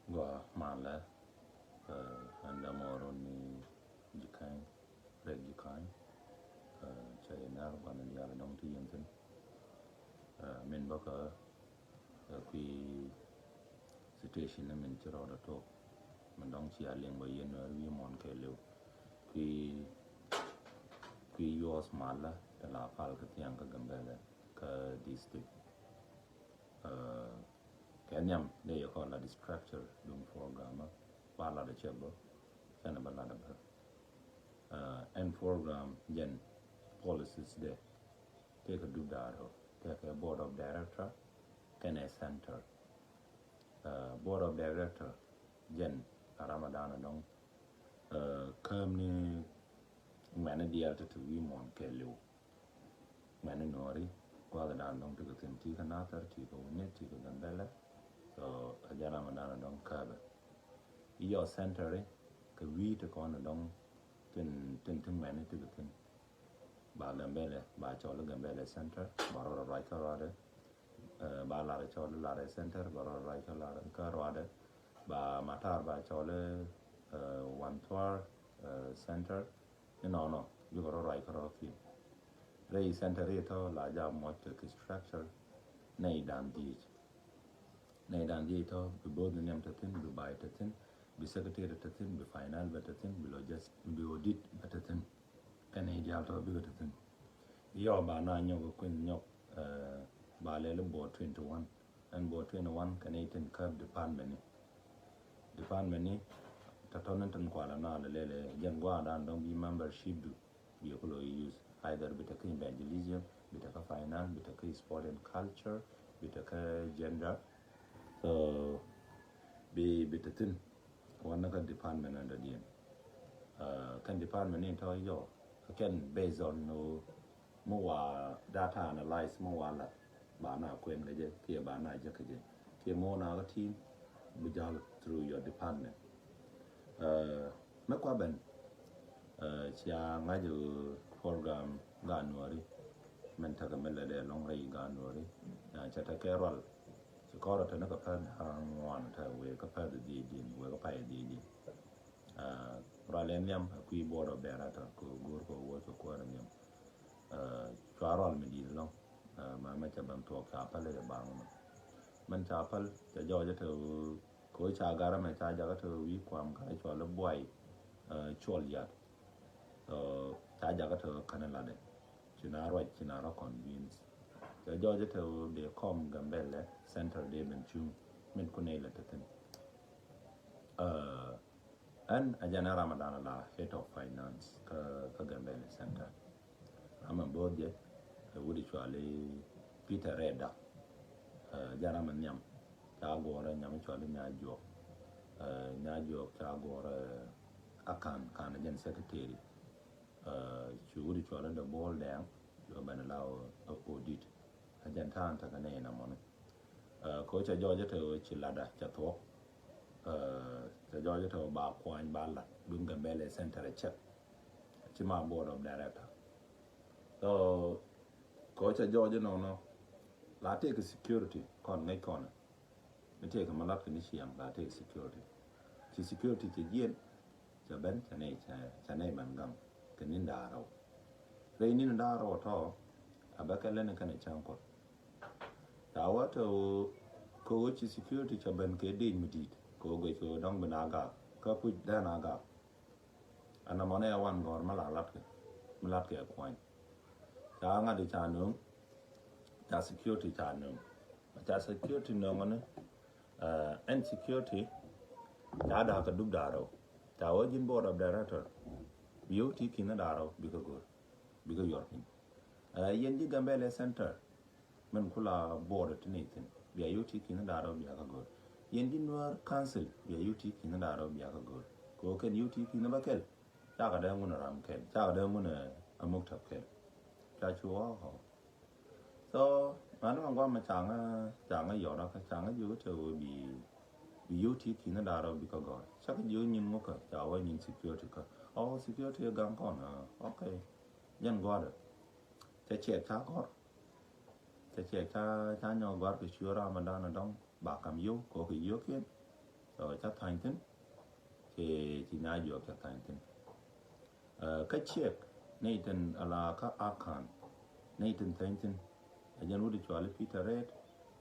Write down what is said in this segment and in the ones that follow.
Gua mala anda moro ni jikan reg jikan chay nar wan yala nong ti yenten men baka kui situation na men chiro da to men dong chia leng ba yen wi mon ke lu kui kui yos mala da la pal ka tiang ka gambele ka district Kenyam de yo ko la structure dum program ba la de chebo sana ba la da and program gen policies de take a do that take a board of director can a center board of director gen Ramadan dong kam ni mana dia to we mon ke lu mana nori kwa da dan dong to tin ti kana tar ti ko ne ti ko dan bela so ajana Ramadan dong ka ba your center ka we to ko na dong tin mana to tin ba gambele ba cholo gambele center ba ro right ka rade ba la cholo la center ba ro right ka rade ba matar ba cholo one tour center no you got right ka ro fi rei center to la ja mo to structure nei dan di to bi bod nem to tin bi bai to tin bi secretary to tin bi final ba to tin bi logist bi audit ba to tin kan ei ja to bi to tin yo ba na nyo ko kun nyo ba le board 21 and board 21 kan ei tin curb department ni ta tonan tan kwala na le jan gwa dan don bi membership du bi ko lo use either bi ta kan evangelism bi ta ka finance bi ta ka sport and culture bi ta ka gender so bi ta tin wannan ka department and the kan department ni to yo kan based on no mo wa data analyze mo wa la ba na kwen ga je ke ba na je ke je ke mo na ga team bi jal through your department mấy qua bên chia ngay từ program January mình thắc mình là để long ray January cho ta cái rồi chỉ có là nó có phần hàng ngoan thay về có phần gì về có phải gì rồi lên nhầm quy bộ rồi bé ra có guru có vô cho qua nhầm cho rồi mình đi long mà mình chỉ bằng thuộc cả phải là bằng mình chả phải cho cho thử ko cha gara me cha jaga to wi kwam ka cho lo boy chol ya cha jaga to kana la de china ro convince cha jo je to de com gambele center de men chu men ko ne la taten an ajana Ramadan la head of finance ka gambele center ama bodje wudi chwale Peter Reda jara man nyam cha gore nyam chwale nya jo cha gore akan kan jen secretary churi chwala the ball down do ban lao audit ajan tan ta kana na mon ko cha jo to chilada cha to cha jo to ba kwan ba la dum gambele center check chima board of director so ko cha jo no la take security kon ngai kon mình thấy cái mà lát cái này xiang là thấy security chỉ diện cho bên cho này bằng gam cái nín đà rồi đây nín đà rồi thôi à bác cái lên cái này trang cột tao ở chỗ cô chỉ security cho bên cái đinh một ít cô cái chỗ đông bên aga có phụ đàn aga anh em này awan gor mà lát cái quan tao ngay đi trả nương trả security trả security nương mà and security ta da ka duk daro ta wajin board of director biyo ti kina daro biga yorkin yen ji gambele center men kula board tinitin biya yuti kina daro biya ka gor yen ji nuar council biya yuti kina daro biya ka gor ko ken yuti kina bakel ta ka da nguna ram ken ta ka da nguna amuk tap ken ta chuwa ho so mana mangwa ma changa yo da ka changa yu to bi yuti kina daro bi ka gor chắc yu nyin mo ka ta wa nyin security ka security gam kon okay yan gor te che ta nyo gor ke shura Ramadan dong ba kam yu ko ke yu ke chắc thành tin thì nhà dược chắc thành tin cái chiếc này tin là các akan này tin thành tin ajan wudi cho ali Peter Red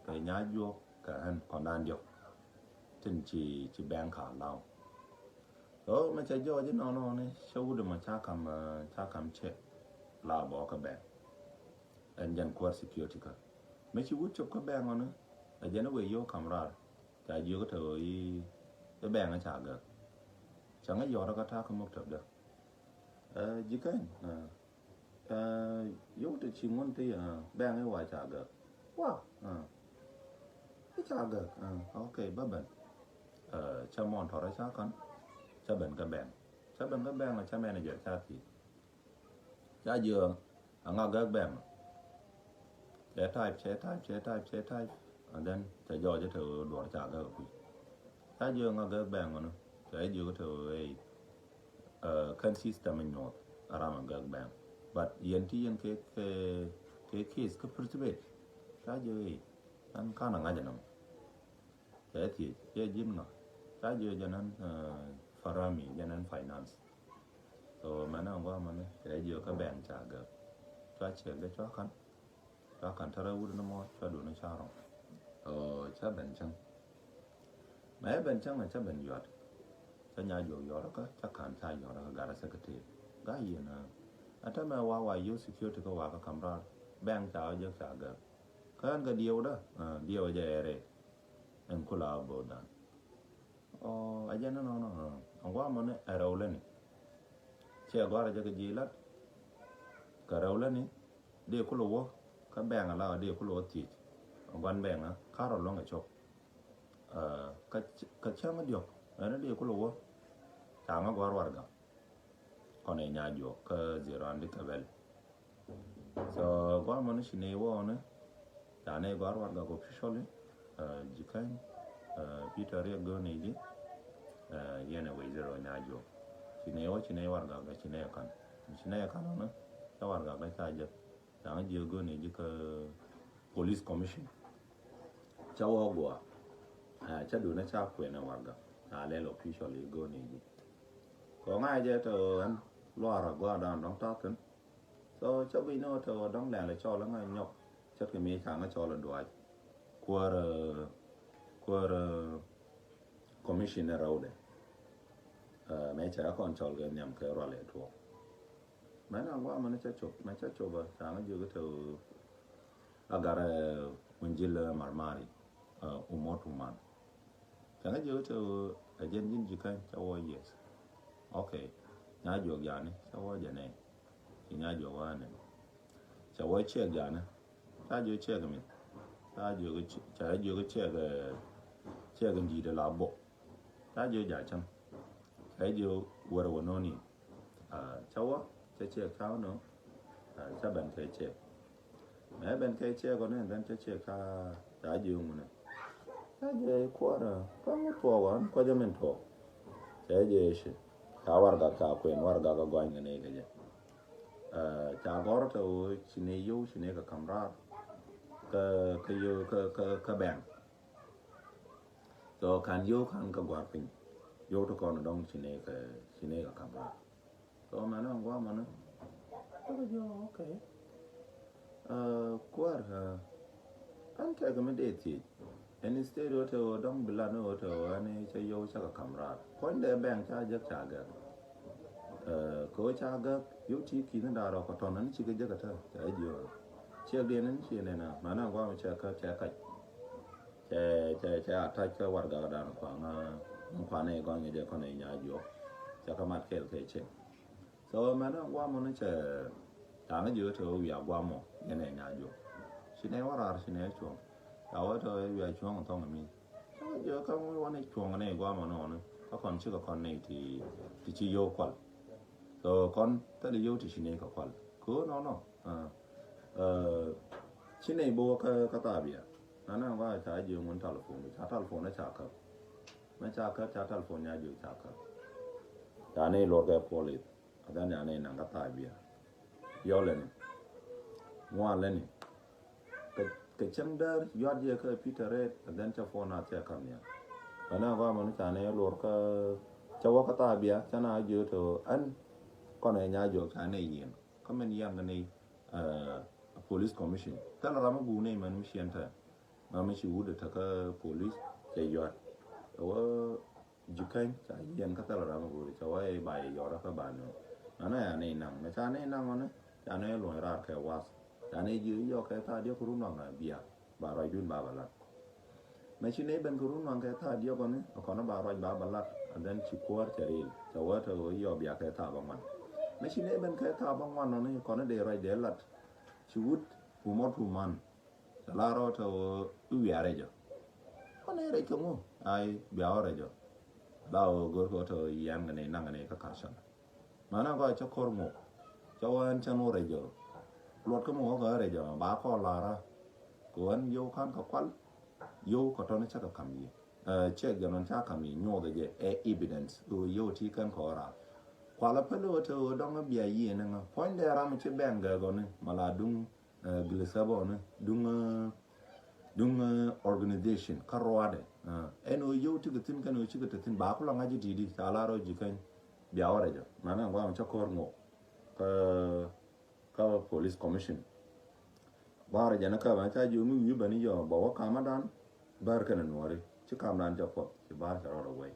cái nhà dược cái anh còn đang dược tin chỉ bank cả lao mà chạy cho chứ nó này sau đó mà cha cầm check là bỏ cái bank anh dàn qua security cả mấy chú wudi chụp cái bank nó ajan nó về vô camera chạy vô cái thời cái bank nó trả được chẳng ai giờ đó có thao không một được chỉ cái yếu từ chỉ muốn thì bank ấy ngoài trả được wow cái trả được ok bớt bận cho mòn thọ ra chắc con cho bận cái bank là cho manager cha thì cha dừa ngao cái bank chế type and then cho giờ cho thử đuổi trả cái quỷ cha dừa ngao cái bank mà nó chế dừa thử consistent in not around gag bank but yen ke case ke pertibet ta je an kana ngaja nam ta ti je jim na ta je janan farami janan finance so mana wa mana ta je ka bank cha ga ta che ga cha kan tara wur na mo cha do na cha ro cha ban chang mai ban chang là cha ban yot cha nya yo đó có chắc kan cha yo đó gara secretary ga yi na ata ma wa yo security ko wa ka kamra bank cha yo cha ga kan ga điều đó điều je re en kula bo dan aja no ang wa mo ne arawle ni che agora je ga jilat ka rawle ni de kulo wo ka bank ala de kulo ti wan bank na ka ro lo ga chok ka cha ma dio ana de kulo wo tama gwar warga kone nyajo ka zero andi kabel so gwar manu shine wo ne tane gwar warga go officially jikan Peter Red go ne di yene we zero nyajo shine warga ga shine kan no ta warga ga ta je ta je go ne di ka police commission chawo go cha do na cha kwe na warga ta le officially go ne di có ngay giờ tờ anh loa ra qua đàn đóng tát thân so cho vì nó tờ đóng lẻ là cho nó ngay nhọc chắc cái mấy tháng nó cho là đuổi qua commissioner rồi đấy mấy trẻ con cho cái nhầm cái rồi lệ thuộc mấy năm qua mà nó chắc chụp vào sáng nó vừa cái tờ agar menjil marmari umat chẳng cái vừa tờ agen jin jikan cho yes okay nya jog yani sawo jane nya jog wane sawo che gana ta jo che ga mi ta jo che ga ndi de la bo ta jo ja cham ai jo wara wononi sawo che ka no cha ban ke che me ban ke che ko ne dan che ka ta jo mu ne ta jo ko ra ko mo to wan ko jo men to che je shi ka warga ka kwen warga ka gwany ne ga je cha gor to chine yo chine ka kamra ka yo ka bang so kan yo kan ka gwar pin yo to kon dong chine ka kamra so mana ngwa mana ko yo okay kwar an ka ga me de ti en stereo to dong bilano to ane cha yo cha ka kamra kon de bang cha jak cha ga ko cha ga yo ti ki na da ro ko ton nan chi ga ja ka ta cha dio che de nan chi ne na ma na kwa cha ka cha ta ka war ga da kwa ne ko ne de ko ne nya jo cha ka mat ke che so ma na kwa mo ne cha ta na jo to ya kwa mo ne ne nya jo shi ne war ar shi ne cho ta wa to ya cho ng tong mi jo ka mo wa ne cho ne kwa mo no ne ka kon chi ka kon ne ti chi yo kwal so con ta đi vô thì xin này có quan cứ nó xin này bố cái ta bịa nó nóiว่าใช้ยืมเงิน telephone ใช้ telephone ได้ฉากครับไม่ฉากครับใช้ telephone เนี่ยยืมฉากครับแต่นี่รถแก police อาจารย์เนี่ยนี่หนังก็ตายเบียย่อเลยนี่งัวเลยนี่cái chân đơ yót dưa cái Peter Red and then cho phone nào chơi cầm nhá ana qua mà nó chả này lột cái cháu cái ta bia chả nào giờ thôi anh con này nhà giờ chả này yên có mình yên cái này police commission ta là làm gu này mà nó xuyên thôi mà mình chỉ udah thắc police chạy giọt ở Japan chạy yên cái ta là làm gu cháu ấy bài giọt đó các bạn nó này này nặng mà chả này nặng nó chả này lôi ra cái was chả này giờ giờ cái ta dia kurun nặng bia bà rồi dun bà balat mà chỉ này bên kurun nặng cái ta dia con nó bà rồi bà balat dan ci kuar cari cawa to yo bia cái ta bang man mà chỉ này bên cái ta bang man nó này con nó để rồi để lát ci wut fu man la ro to u ya re jo con này re ko mo ai bia re jo lao gor ko to yam ngane nang ngane ka karsan mana ko cho kor mo cawan chano re jo lột cái mỏ cái re jo ba ko la ra ko an yo kan ka kwal yo ko to ne cha ka kam yi check the non-cha kami nyo the evidence yo ti kan kora kwala pelo to dong bia yi na point there am che benga go ne mala dung glisabo ne dung organization karwade eno yo ti tin kan yo ti tin ba ko la ngaji di sala ro ji kan bia ore jo mana ngwa cha kor ngo ka police commission bare jana ka ba cha ju mu yu bani yo ba ka madan bar kan nuare ci kam nan japo ci bar ta ro way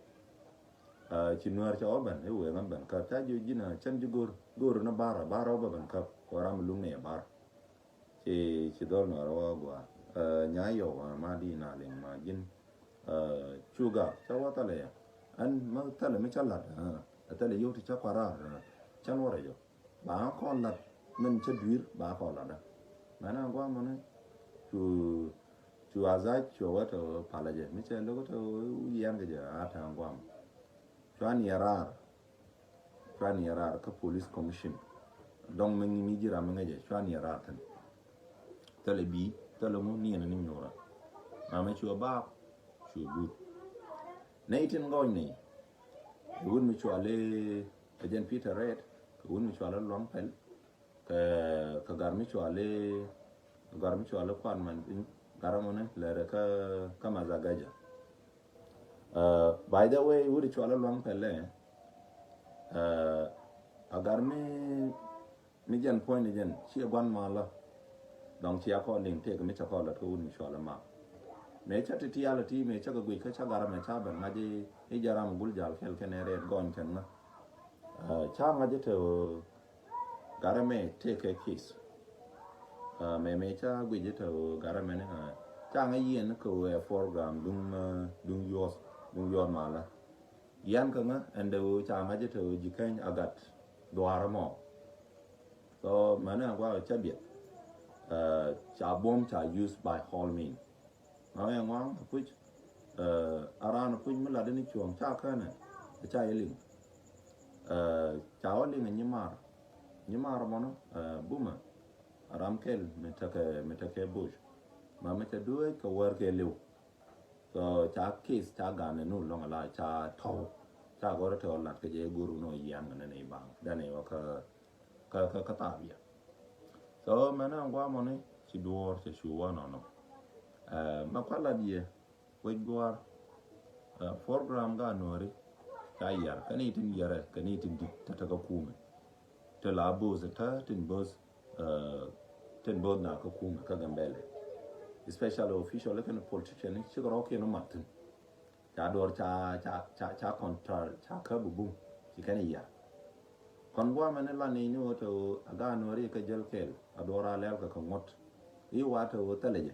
ci nuar ci oban e we ngam ban ka ta ju jina chan ju gor na bara ba ban ka ko ram lu ne bar ci dol na ro gwa nya yo ma di na le ma jin chuga cha wa ta le an ma ta le me cha la ta le yo ti cha kwara chan wa re yo ba ko la men cha dir ba ko la da mana gwa mo ne chu azai chu wa to palaje mi che lo to yan ga ja ta ngwam chwan yarar ka police commission dong men mi jira men ga chwan yarar tan tele bi tele mo ni na ni nyora ma me chu ba chu gut naitin goy ni won mi chu ale agent Peter Red won mi chu ale long pel ka gar mi chu ale kwan man garamone lere ka mazagaja by the way wuri chwala long pele agar mi jan point jen chi gwan mala dong chi ko ning te mi cha ko la ko wuri chwala ma me cha ti ala ti me cha ga gui ka cha garame cha ban ngaji e jaram bul jal kel kenere gon ken na cha ngaji to garame take a kiss me cha gui je to garame ne cha nga yen ko program dung yor mala yan ka nga ande cha nga je to jikan agat doara mo so mana kwa cha biet cha bom cha used by all mean ma yang wang puch aran puch mala de ni chuang cha ka na cha yeling cha oling ni mar mo no buma ramkel metake bush ma mete duwe ka war ke lew so cha case cha gane no long la cha tho cha go to lat ke je guru no yan ne nei bang da ne wa ka ta bia so mana ngwa mo ne ci duor ci shuwa no ma kwala die we gwar program ga nori cha yar kani tin yara kani tin dit ta ka kuma to la boz ta tin boz tin boz na ka kuma ka gambele special official like a politician ci gro ke no matin cha dor cha control cha ka bu ci kan ya kon bo man la ni no to aga no ri ka jel kel adora lel ka ngot yi wa to teleje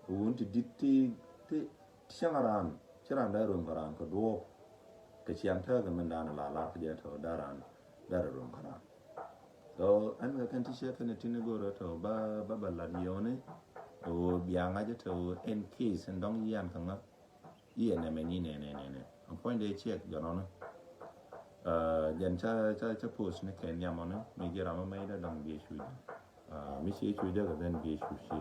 wonti ditti ti changaran chiran da rum garan ko do ka chiang ta ga man dana la ka je to daran dar rum garan so an ga kan ti she kan ti ne go to ba la ni one o bianga je to in case and dong yan kan na ye ne me ni ne on point de check jo no jan cha post ne ken ya mo ne me gira ma mai da dong bi shu mi shi shu de ga ben bi shu shi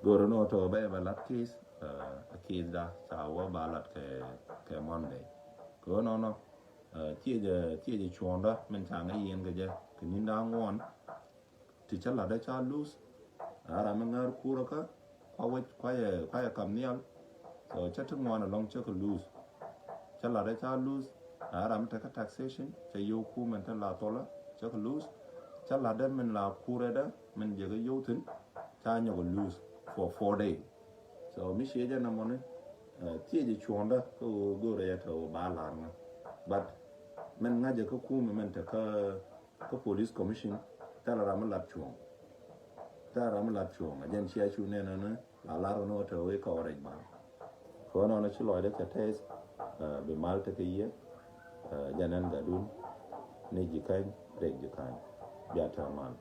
go no to ba lat case a case da sa wa ba lat ke monday go no tie je chuon da men chang ai yen ga je kin da ngon ti cha la da cha lose ara man ngar kura ka kwa kam nial so cha tu ngwana long cha ko lose cha la da cha lose ram ta ka taxation cha yo ku man ta la tola cha ko lose cha la da men la kure da men je ga yo tin cha nyo ko lose for 4 days so mi she ja na mo ne tie je chonda ko go re ta o ba la na but men nga je ko ku men ta ka police commission ta la ram la chuong ta ram la chuong ajen chia chu ne na la la no to we ko re ba ko no na chi lo de ka test be mal ta ke ye janan ga dun ne ji kan re ji kan ya ta mal